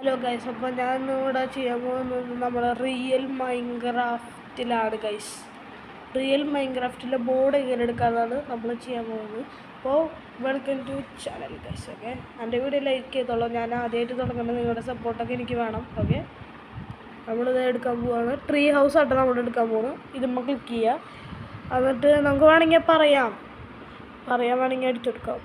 Hello guys, അപ്പോൾ ഞാൻ ഇവിടെ ചെയ്യാൻ പോകുന്നത് നമ്മുടെ റിയൽ മൈൻക്രാഫ്റ്റിലാണ് ഗൈസ്. റിയൽ മൈൻക്രാഫ്റ്റിലെ ബോർഡ് എങ്ങനെ എടുക്കാമെന്നാണ് നമ്മൾ ചെയ്യാൻ പോകുന്നത്. അപ്പോൾ welcome to channel guys. Okay, എൻ്റെ വീഡിയോ ലൈക്ക് ചെയ്തോളൂ. ഞാൻ ആദ്യമായിട്ട് തുടങ്ങുന്നത് നിങ്ങളുടെ സപ്പോർട്ടൊക്കെ എനിക്ക് വേണം. ഓക്കെ, നമ്മളിത് എടുക്കാൻ പോവുകയാണ്. ട്രീ ഹൗസ് ആയിട്ട് നമ്മൾ എടുക്കാൻ പോകുന്നു. ഇതുമ്പോൾ ക്ലിക്ക് ചെയ്യുക. എന്നിട്ട് നമുക്ക് വേണമെങ്കിൽ പറയാൻ വേണമെങ്കിൽ അടിച്ചെടുക്കാം.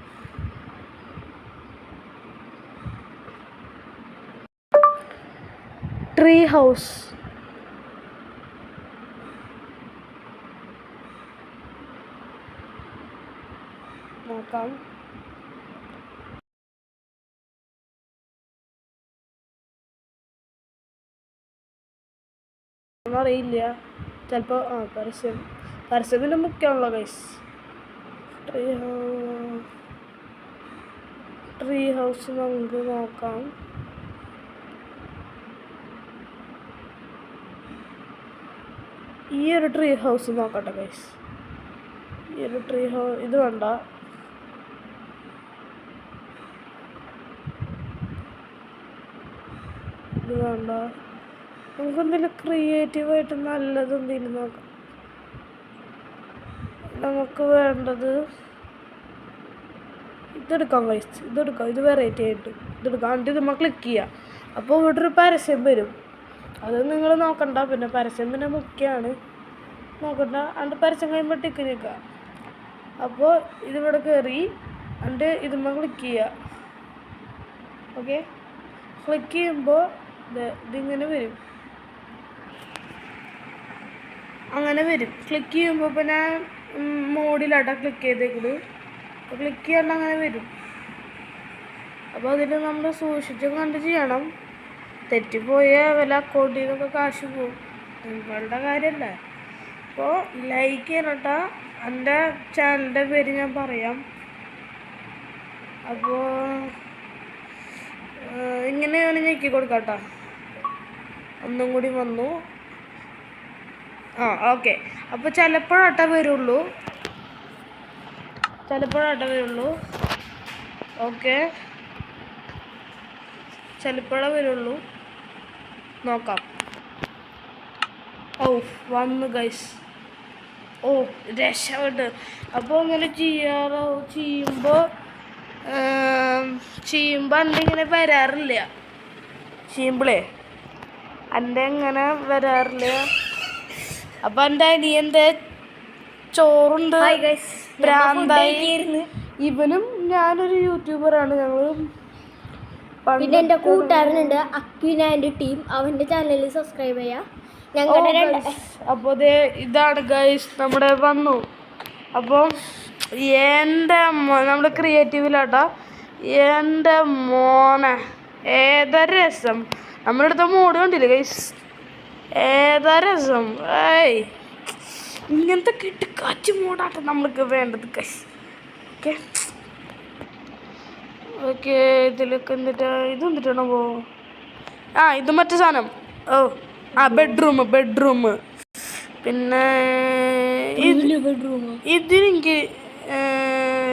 ട്രീ ഹൗസ് നോക്കാം. അറിയില്ല, ചിലപ്പോൾ പരസ്യത്തിന് മുഖ്യമാണല്ലോ ഗൈസ്. ട്രീ ഹൗസ് നമുക്ക് നോക്കാം. ഈ ഒരു ട്രീ ഹൗസ് നോക്കട്ടെ ഗൈസ്. ഈ ഒരു ട്രീ ഹൗസ് ഇത് വേണ്ട. ഇത് വേണ്ട. നമുക്കെന്തെങ്കിലും ക്രിയേറ്റീവായിട്ട് നല്ലത് എന്തെങ്കിലും നോക്കാം. നമുക്ക് വേണ്ടത് ഇതെടുക്കാം ഗൈസ്. ഇതെടുക്കാം. ഇത് വെറൈറ്റി ആയിട്ട് ഇതെടുക്കാം. എന്നിട്ട് ഇത് നമ്മൾ ക്ലിക്ക് ചെയ്യാം. അപ്പോൾ ഇവിടെ ഒരു പരസ്യം വരും. അത് നിങ്ങൾ നോക്കണ്ട. പിന്നെ പരസ്യം പിന്നെ മുഖ്യമാണ്, നോക്കണ്ട. എന്നിട്ട് പരസ്യം കഴിയുമ്പോൾ ടിക്ക് നിൽക്കുക. അപ്പോൾ ഇതിവിടെ കയറി എന്നിട്ട് ഇതുമ്പോൾ ക്ലിക്ക് ചെയ്യുക. ഓക്കെ, ക്ലിക്ക് ചെയ്യുമ്പോൾ ഇതിങ്ങനെ വരും. അങ്ങനെ വരും. ക്ലിക്ക് ചെയ്യുമ്പോൾ ഇപ്പോൾ ഞാൻ മോഡിലാട്ടാ ക്ലിക്ക് ചെയ്തേക്കുന്നത്. ക്ലിക്ക് ചെയ്യാണ്ട് അങ്ങനെ വരും. അപ്പോൾ അതിൽ നമ്മൾ സൂക്ഷിച്ചും കണ്ട് ചെയ്യണം. തെറ്റിപ്പോയ വല്ല അക്കൗണ്ടിൽ നിന്നൊക്കെ കാശ് പോകും. നിങ്ങളുടെ കാര്യമല്ല. അപ്പോൾ ലൈക്ക് ചെയ്യണട്ടാ. എൻ്റെ ചാനലിൻ്റെ പേര് ഞാൻ പറയാം. അപ്പോൾ ഇങ്ങനെയാണ് ഞെക്കി കൊടുക്കാട്ടോ. ഒന്നും കൂടി വന്നു. ഓക്കെ. അപ്പോൾ ചിലപ്പോഴാട്ട വരുള്ളൂ. ഓക്കെ, ചിലപ്പോഴേ വരുള്ളൂ. നോക്കാം. വന്നു ഗൈസ്. രക്ഷപ്പെട്ട്. അപ്പോൾ ഇങ്ങനെ ചെയ്യുമ്പോൾ എൻ്റെ ഇങ്ങനെ വരാറില്ല. ചെയ്യുമ്പോഴേ എൻ്റെ ഇങ്ങനെ വരാറില്ല. അപ്പം എൻ്റെ അനിയൻ്റെ ചോറുണ്ട്. ഭ്രാന്തായി. ഇവനും ഞാനൊരു യൂട്യൂബറാണ്. ഞങ്ങൾ പിന്നെ എൻ്റെ കൂട്ടുകാരനുണ്ട് അക്വിന എൻ്റെ ടീം. അവൻ്റെ ചാനലിൽ സബ്സ്ക്രൈബ് ചെയ്യാം. ഞങ്ങളുടെ അപ്പോൾ ഇതാണ് ഗൈസ് നമ്മുടെ വന്നു. അപ്പോൾ എൻ്റെ നമ്മുടെ ക്രിയേറ്റീവിലാട്ടോ. എൻ്റെ മോനെ ഏതാ രസം. നമ്മളെടുത്ത മോഡ് കണ്ടില്ലേ ഗൈസ്? ഏതാ രസം. ഇങ്ങനത്തെ കിട്ടുകാച്ച് മോഡാട്ടോ നമ്മൾക്ക് വേണ്ടത് ഗൈസ്. ഓക്കെ, ഇതിലൊക്കെ ഇത് എന്നിട്ടാണോ ഇത് മറ്റേ സാധനം. ബെഡ്റൂം. പിന്നെ ഇതിനെനിക്ക്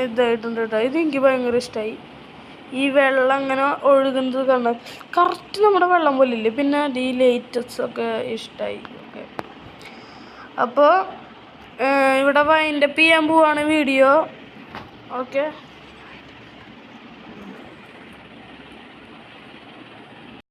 ഇതായിട്ടുണ്ട് കേട്ടോ. ഇതെനിക്ക് ഭയങ്കര ഇഷ്ടമായി. ഈ വെള്ളം അങ്ങനെ ഒഴുകുന്നത് കാണാൻ കറക്റ്റ് നമ്മുടെ വെള്ളം പോലില്ലേ. പിന്നെ ഈ ലൈറ്റ്സ് ഒക്കെ ഇഷ്ടമായി. ഓക്കെ, അപ്പോൾ ഇവിടെ വൈൻഡപ്പ് ചെയ്യാൻ പോവാണ് വീഡിയോ. ഓക്കെ.